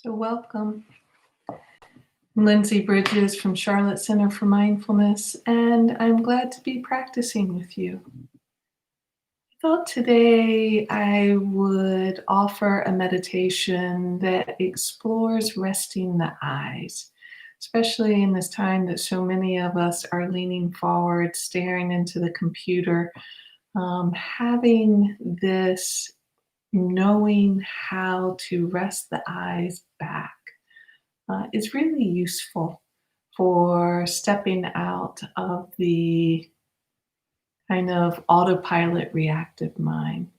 So welcome. I'm Lindsay Bridges from Charlotte Center for Mindfulness, and I'm glad to be practicing with you. I thought today I would offer a meditation that explores resting the eyes, especially in this time that so many of us are leaning forward, staring into the computer, having this knowing how to rest the eyes back is really useful for stepping out of the kind of autopilot reactive mind.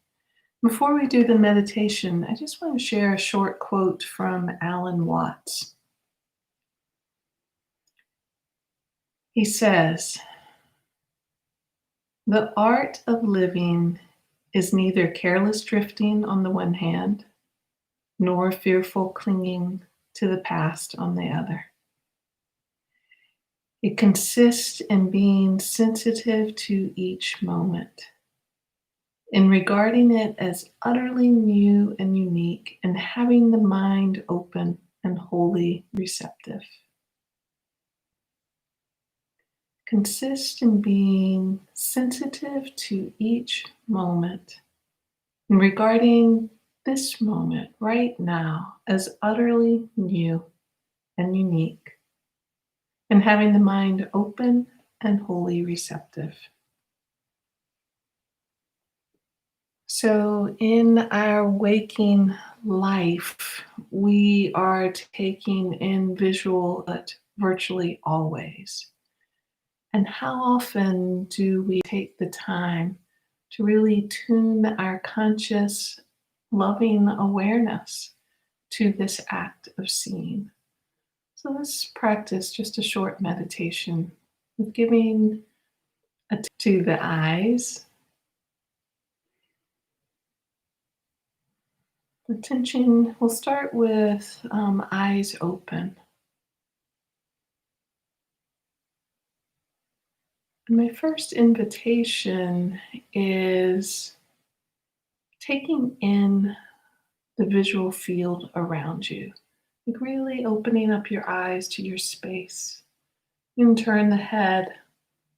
Before we do the meditation, I just want to share a short quote from Alan Watts. He says, "The art of living is neither careless drifting on the one hand, nor fearful clinging to the past on the other. It consists in being sensitive to each moment, in regarding it as utterly new and unique, and having the mind open and wholly receptive. Consists in being sensitive to each moment, and regarding this moment right now as utterly new and unique, and having the mind open and wholly receptive." So, in our waking life, we are taking in visual virtually always. And how often do we take the time to really tune our conscious, loving awareness to this act of seeing? So let's practice just a short meditation with giving to the eyes. Attention, we'll start with eyes open. And my first invitation is taking in the visual field around you. Like really opening up your eyes to your space. You can turn the head,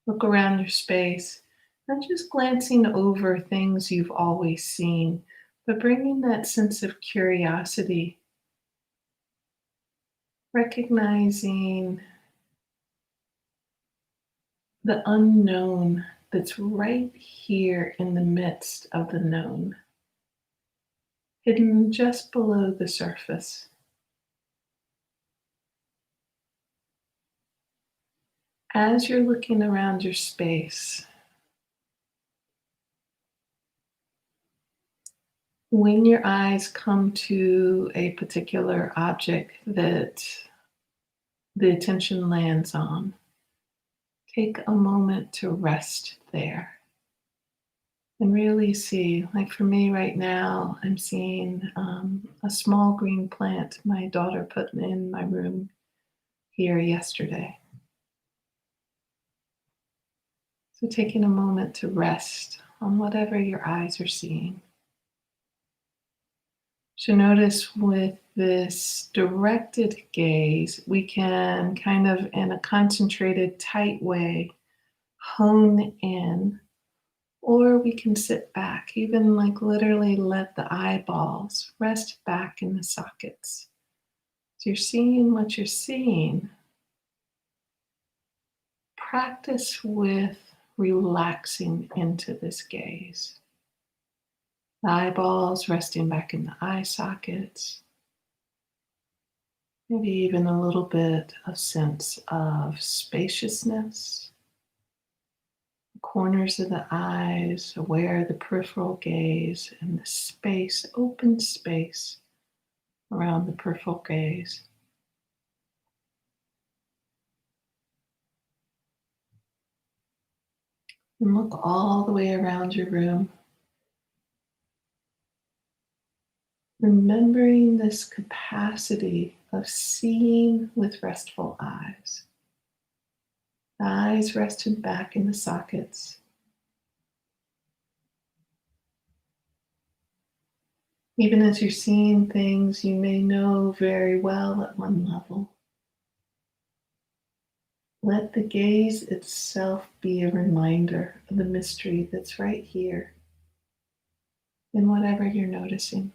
look around your space, and just glancing over things you've always seen, but bringing that sense of curiosity, recognizing the unknown that's right here in the midst of the known, hidden just below the surface. As you're looking around your space, when your eyes come to a particular object that the attention lands on, take a moment to rest there and really see. Like for me right now, I'm seeing a small green plant my daughter put in my room here yesterday. So taking a moment to rest on whatever your eyes are seeing. So notice with this directed gaze, we can kind of in a concentrated, tight way hone in, or we can sit back, even like literally let the eyeballs rest back in the sockets. So you're seeing what you're seeing. Practice with relaxing into this gaze. The eyeballs resting back in the eye sockets. Maybe even a little bit of sense of spaciousness. The corners of the eyes, aware of the peripheral gaze and the space, open space around the peripheral gaze. And look all the way around your room. Remembering this capacity of seeing with restful eyes. The eyes rested back in the sockets. Even as you're seeing things you may know very well at one level, let the gaze itself be a reminder of the mystery that's right here in whatever you're noticing.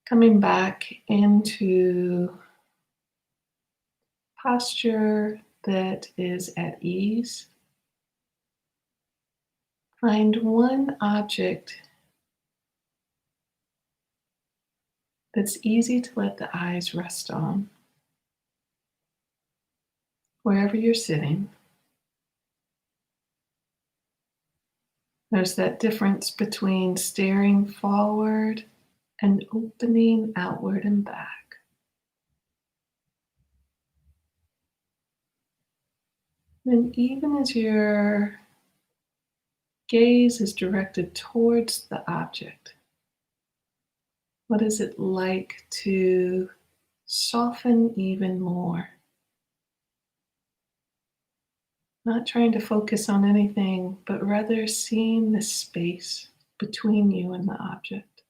Coming back into posture that is at ease. Find one object that's easy to let the eyes rest on, wherever you're sitting. There's that difference between staring forward and opening outward and back. And even as your gaze is directed towards the object, what is it like to soften even more? Not trying to focus on anything, but rather seeing the space between you and the object.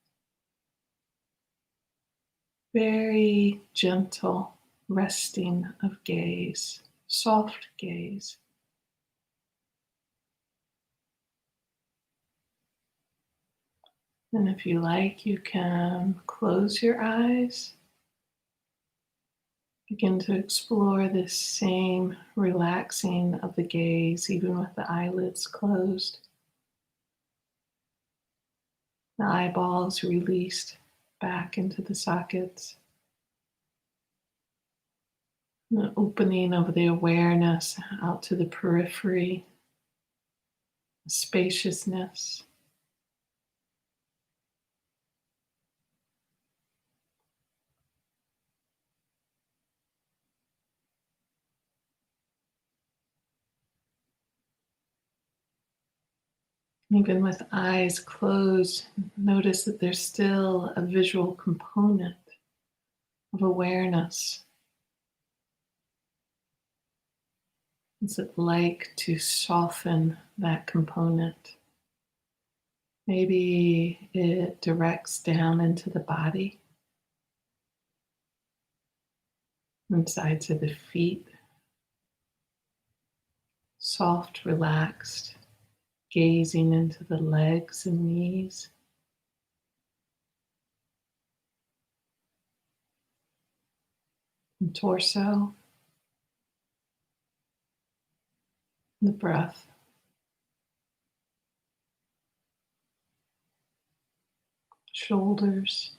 Very gentle resting of gaze, soft gaze. And if you like, you can close your eyes. Begin to explore this same relaxing of the gaze, even with the eyelids closed. The eyeballs released back into the sockets. The opening of the awareness out to the periphery, spaciousness. Even with eyes closed, notice that there's still a visual component of awareness. What's it like to soften that component? Maybe it directs down into the body, inside to the feet, soft, relaxed, gazing into the legs and knees. And torso, the breath. Shoulders,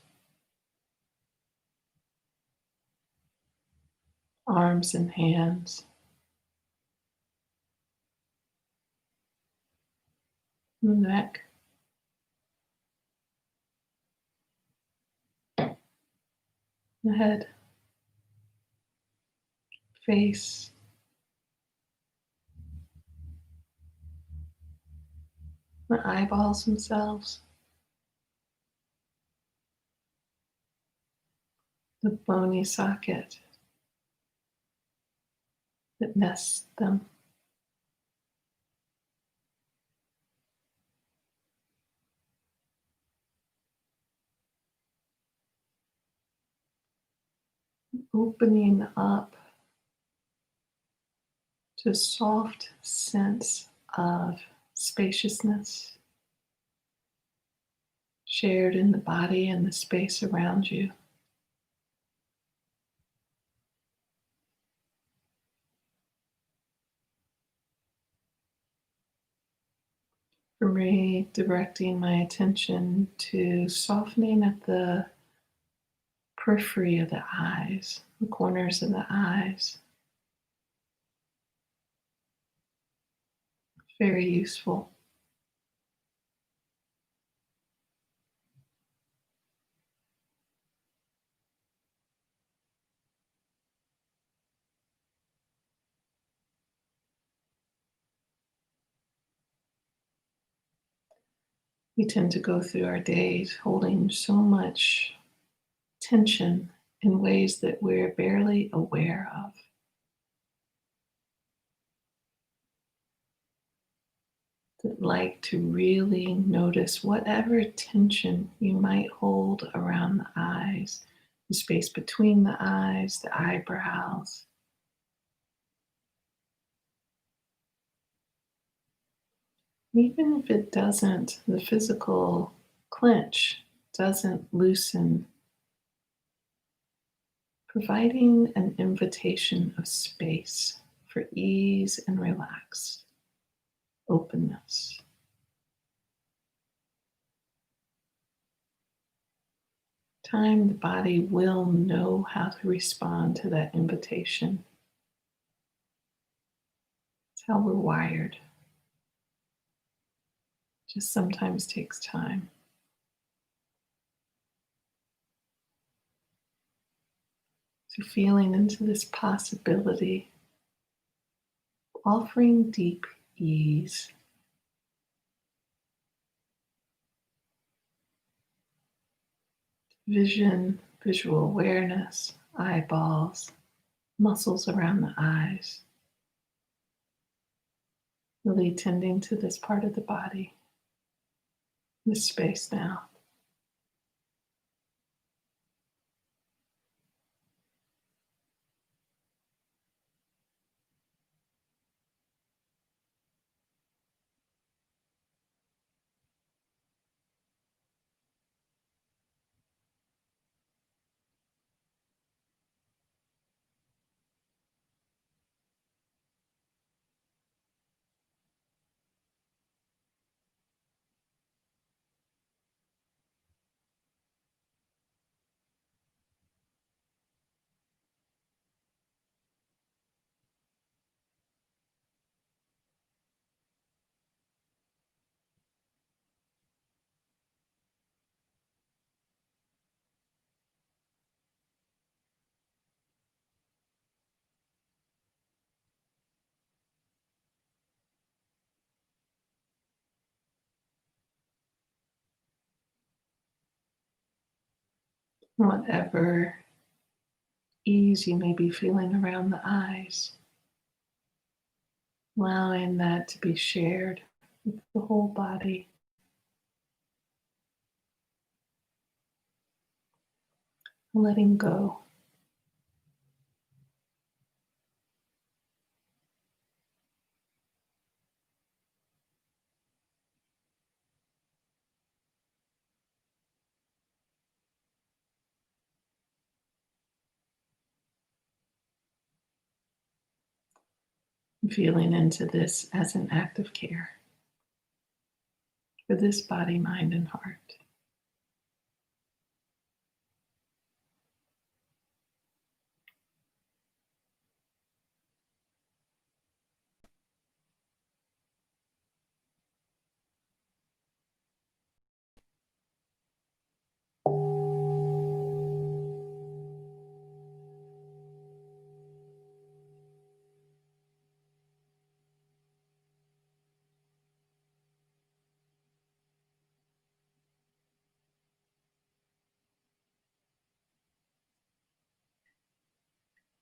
arms and hands, the neck, the head, face, the eyeballs themselves, the bony socket that nests them. Opening up to a soft sense of spaciousness shared in the body and the space around you. Redirecting my attention to softening at the periphery of the eyes, the corners of the eyes. Very useful. We tend to go through our days holding so much tension in ways that we're barely aware of. that like to really notice whatever tension you might hold around the eyes, the space between the eyes, the eyebrows. Even if it doesn't, the physical clench doesn't loosen, providing an invitation of space for ease and relax, openness. Time the body will know how to respond to that invitation. It's how we're wired. Just sometimes takes time. So feeling into this possibility, offering deep ease. Vision, visual awareness, eyeballs, muscles around the eyes. Really tending to this part of the body, this space now. Whatever ease you may be feeling around the eyes, allowing that to be shared with the whole body. Letting go. Feeling into this as an act of care for this body, mind, and heart.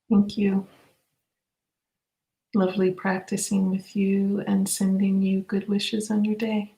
Thank you. Lovely practicing with you and sending you good wishes on your day.